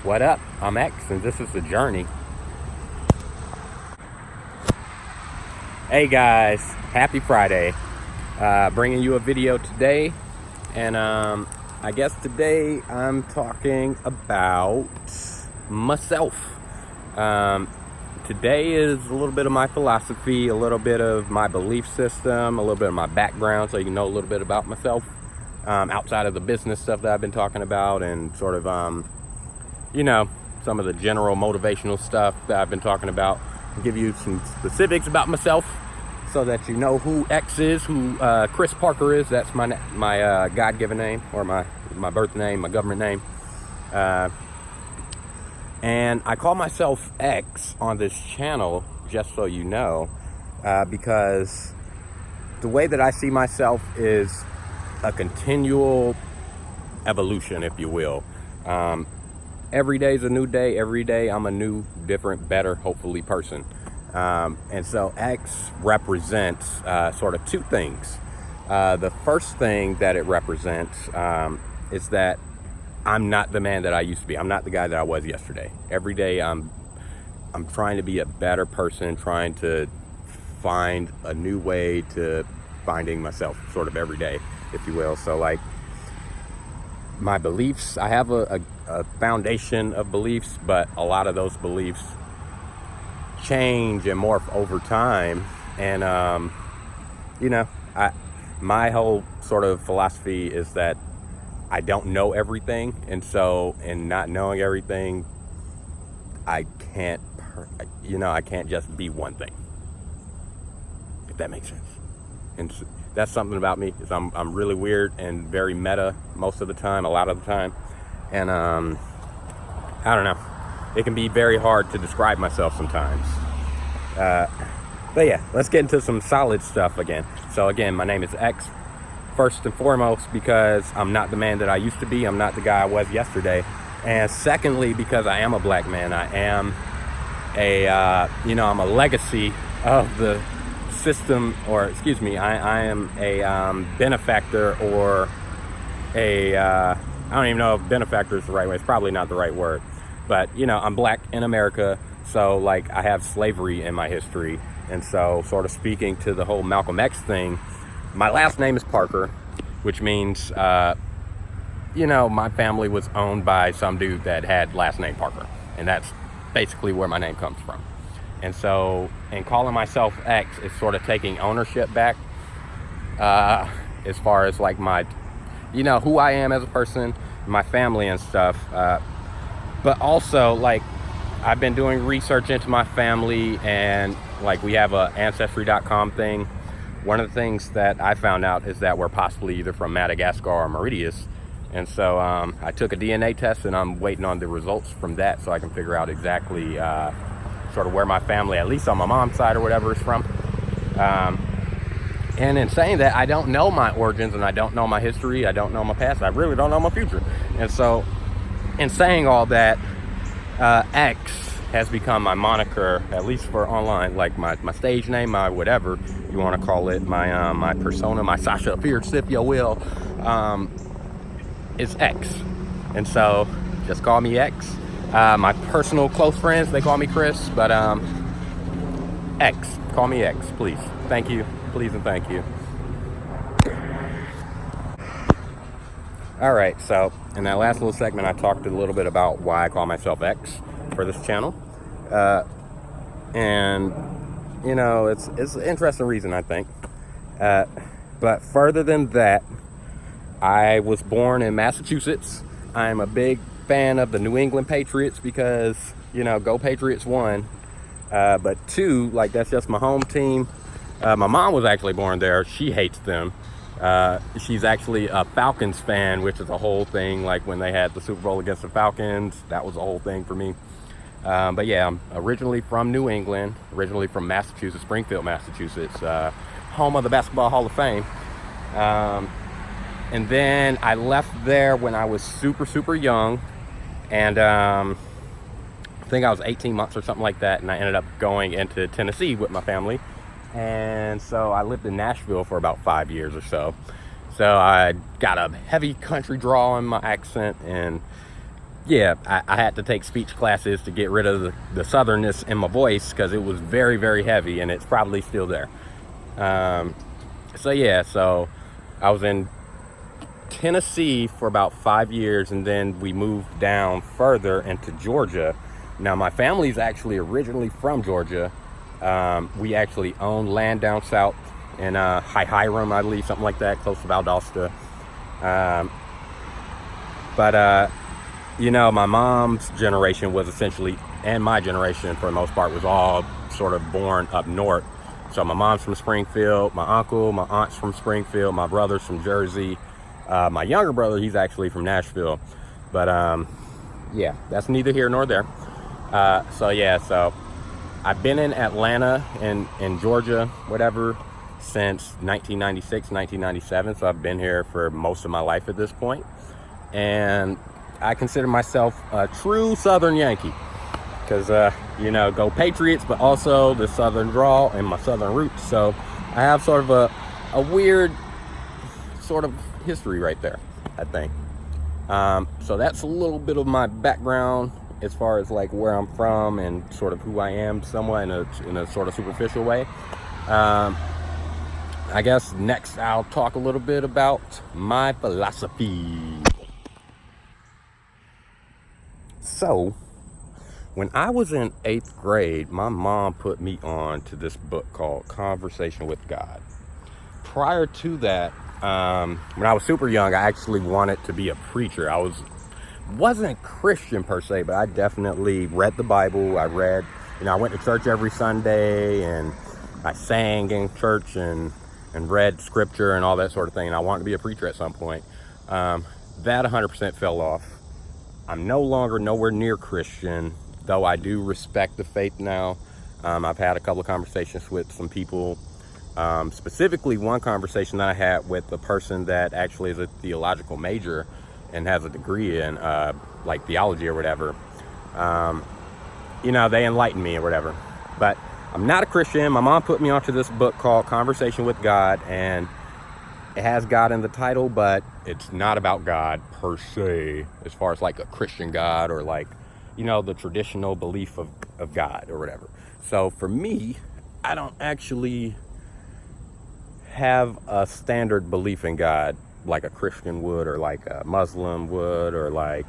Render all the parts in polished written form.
What up? I'm X, and this is The Journey. Hey guys, happy Friday. Bringing you a video today, and I guess today I'm talking about myself. Today is a little bit of my philosophy, a little bit of my belief system, a little bit of my background, so you can know a little bit about myself outside of the business stuff that I've been talking about, and sort of some of the general motivational stuff that I've been talking about. I'll give you some specifics about myself so that you know who X is, who Chris Parker is. That's my God-given name, or my birth name, my government name. And I call myself X on this channel, just so you know, because the way that I see myself is a continual evolution, if you will. Every day is a new day. Every day I'm a new, different, better, hopefully, person. And so X represents sort of two things. The first thing that it represents is that I'm not the man that I used to be. I'm not the guy that I was yesterday. Every day I'm trying to be a better person, trying to find a new way to finding myself sort of every day, if you will. So like my beliefs, I have a foundation of beliefs, but a lot of those beliefs change and morph over time. And my whole sort of philosophy is that I don't know everything, and so in not knowing everything, I can't just be one thing, if that makes sense. And that's something about me, is I'm really weird and very meta most of the time, a lot of the time. And I don't know, it can be very hard to describe myself sometimes. But yeah, let's get into some solid stuff again. So again, my name is X, first and foremost, because I'm not the man that I used to be. I'm not the guy I was yesterday. And secondly, because I am a black man. I am I'm a legacy of the system, or excuse me, I am a benefactor, or I don't even know if benefactor is the right way. It's probably not the right word, but I'm black in America, so like I have slavery in my history. And so sort of speaking to the whole Malcolm X thing, my last name is Parker, which means my family was owned by some dude that had last name Parker, and that's basically where my name comes from. And so in calling myself X, it's sort of taking ownership back as far as like my who I am as a person, my family and stuff. But also, like, I've been doing research into my family, and like we have a Ancestry.com thing. One of the things that I found out is that we're possibly either from Madagascar or Mauritius. And so I took a DNA test, and I'm waiting on the results from that so I can figure out exactly sort of where my family, at least on my mom's side or whatever, is from. And in saying that, I don't know my origins, and I don't know my history, I don't know my past, I really don't know my future. And so in saying all that, X has become my moniker, at least for online, like my stage name, my whatever you want to call it, my persona, my Sasha Fierce, if you will, is X. And so just call me X. My personal close friends, they call me Chris, but X, call me X, please. Thank you, please, and thank you. All right, so in that last little segment, I talked a little bit about why I call myself X for this channel. And it's an interesting reason, I think. But further than that, I was born in Massachusetts. I'm a big fan of the New England Patriots because, go Patriots, one. But two, like, that's just my home team. My mom was actually born there. She hates them. She's actually a Falcons fan, which is a whole thing. Like when they had the Super Bowl against the Falcons, that was a whole thing for me. But yeah, I'm originally from New England, originally from Massachusetts, Springfield, Massachusetts, home of the Basketball Hall of Fame. And then I left there when I was super, super young. And I think I was 18 months or something like that. And I ended up going into Tennessee with my family. And so I lived in Nashville for about 5 years or so. So I got a heavy country drawl in my accent, and yeah, I had to take speech classes to get rid of the southernness in my voice because it was very, very heavy, and it's probably still there. So yeah, so I was in Tennessee for about 5 years, and then we moved down further into Georgia. Now, my family's actually originally from Georgia. We actually own land down south in Hiram, I believe, something like that, close to Valdosta. But you know, my mom's generation was essentially, and my generation for the most part, was all sort of born up north. So my mom's from Springfield, my uncle, my aunt's from Springfield, my brother's from Jersey. My younger brother, he's actually from Nashville. But yeah, that's neither here nor there. So I've been in Atlanta in Georgia, whatever, since 1996, 1997. So I've been here for most of my life at this point. And I consider myself a true Southern Yankee because, you know, go Patriots, but also the Southern drawl and my Southern roots. So I have sort of a weird sort of history right there, I think. So that's a little bit of my background as far as like where I'm from and sort of who I am somewhat in a sort of superficial way. I guess next I'll talk a little bit about my philosophy. So, when I was in 8th grade, my mom put me on to this book called Conversation with God. Prior to that, when I was super young, I actually wanted to be a preacher. I wasn't Christian per se, but I definitely read the Bible. I went to church every Sunday, and I sang in church and read scripture and all that sort of thing. And I wanted to be a preacher at some point. That 100% fell off. I'm no longer nowhere near Christian, though I do respect the faith now. I've had a couple of conversations with some people, specifically one conversation that I had with a person that actually is a theological major and has a degree in like theology or whatever. You know, they enlightened me or whatever. But I'm not a Christian. My mom put me onto this book called Conversation with God, and it has God in the title, but it's not about God per se, as far as like a Christian God or like, you know, the traditional belief of God or whatever. So for me, I don't actually have a standard belief in God like a Christian would or like a Muslim would or like,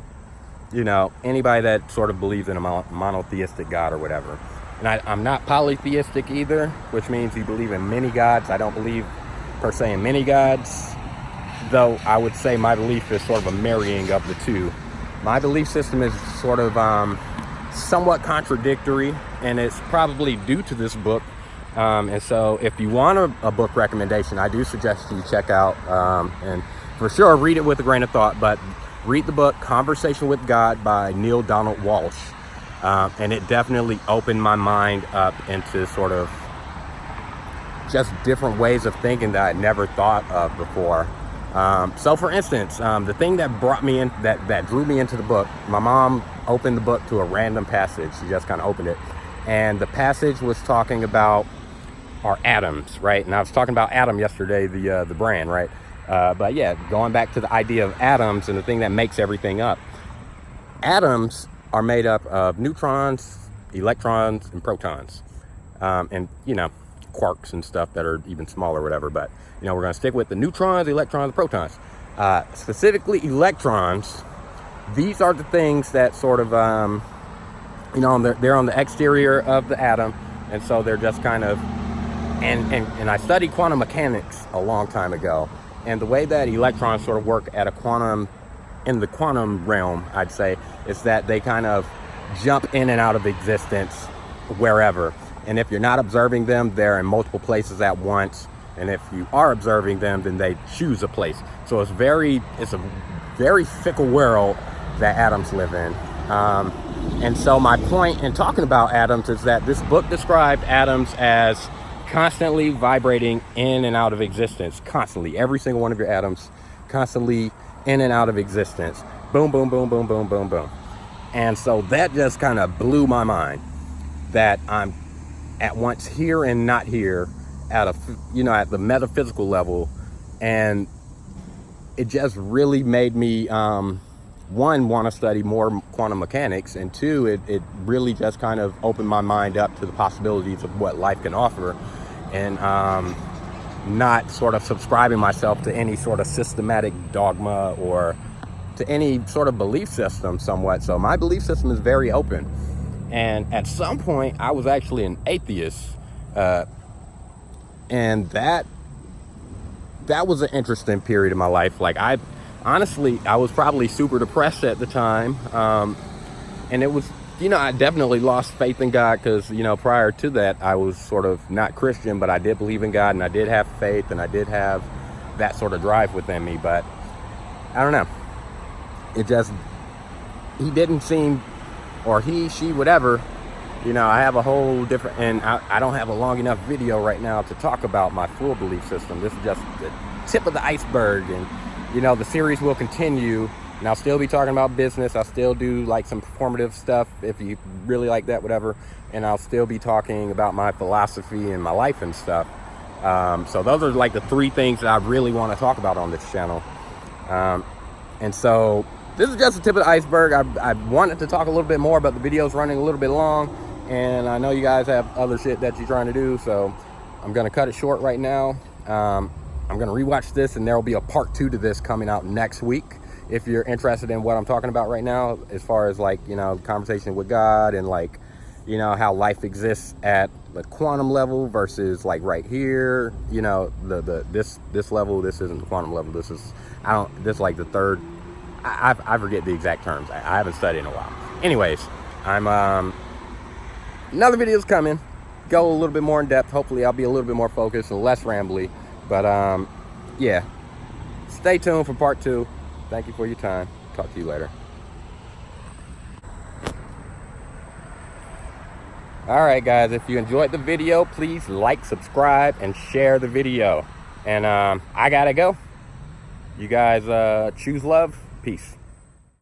you know, anybody that sort of believes in a monotheistic God or whatever. And I'm not polytheistic either, which means you believe in many gods. I don't believe per se in many gods, though I would say my belief is sort of a marrying of the two. My belief system is sort of somewhat contradictory, and it's probably due to this book. And so if you want a book recommendation, I do suggest you check out, and for sure read it with a grain of thought, but read the book Conversation with God by Neale Donald Walsch. And it definitely opened my mind up into sort of just different ways of thinking that I'd never thought of before. So for instance, the thing that brought me in, that drew me into the book, my mom opened the book to a random passage. She just kind of opened it. And the passage was talking about our atoms, right? And I was talking about Atom yesterday, the brand, right? But yeah, going back to the idea of atoms and the thing that makes everything up. Atoms are made up of neutrons, electrons, and protons. And, you know, quarks and stuff that are even smaller, whatever. But, you know, we're going to stick with the neutrons, electrons, protons. Specifically electrons, these are the things that sort of, you know, they're on the exterior of the atom. And so they're just kind of, and I studied quantum mechanics a long time ago. And the way that electrons sort of work at in the quantum realm, I'd say, is that they kind of jump in and out of existence wherever. And if you're not observing them, they're in multiple places at once. And if you are observing them, then they choose a place. So it's a very fickle world that atoms live in. And so my point in talking about atoms is that this book described atoms as constantly vibrating in and out of existence. Constantly. Every single one of your atoms constantly in and out of existence. Boom, boom, boom, boom, boom, boom, boom. And so that just kind of blew my mind, that I'm at once here and not here at the metaphysical level. And it just really made me one, want to study more quantum mechanics, and two, it really just kind of opened my mind up to the possibilities of what life can offer, and not sort of subscribing myself to any sort of systematic dogma or to any sort of belief system somewhat. So my belief system is very open. And at some point, I was actually an atheist, and that was an interesting period of my life. Like, honestly, I was probably super depressed at the time, and it was, I definitely lost faith in God, because, prior to that, I was sort of not Christian, but I did believe in God, and I did have faith, and I did have that sort of drive within me. But I don't know. He didn't seem, or he, she, whatever, I have a whole different, and I don't have a long enough video right now to talk about my full belief system. This is just the tip of the iceberg, and, the series will continue, and I'll still be talking about business. I'll still do like some performative stuff if you really like that, whatever, and I'll still be talking about my philosophy and my life and stuff. So those are like the three things that I really want to talk about on this channel. And so this is just the tip of the iceberg. I wanted to talk a little bit more, but the video's running a little bit long, and I know you guys have other shit that you're trying to do, so I'm gonna cut it short right now. I'm gonna rewatch this, and there will be a part 2 to this coming out next week. If you're interested in what I'm talking about right now, as far as like, conversation with God, and like, how life exists at the quantum level versus like right here, this level, this isn't the quantum level. This is, this is like the third, I forget the exact terms. I haven't studied in a while. Anyways, another video's coming. Go a little bit more in depth. Hopefully I'll be a little bit more focused and less rambly. But yeah, stay tuned for part 2. Thank you for your time. Talk to you later. All right, guys, if you enjoyed the video, please like, subscribe, and share the video. And I gotta go. You guys choose love. Peace.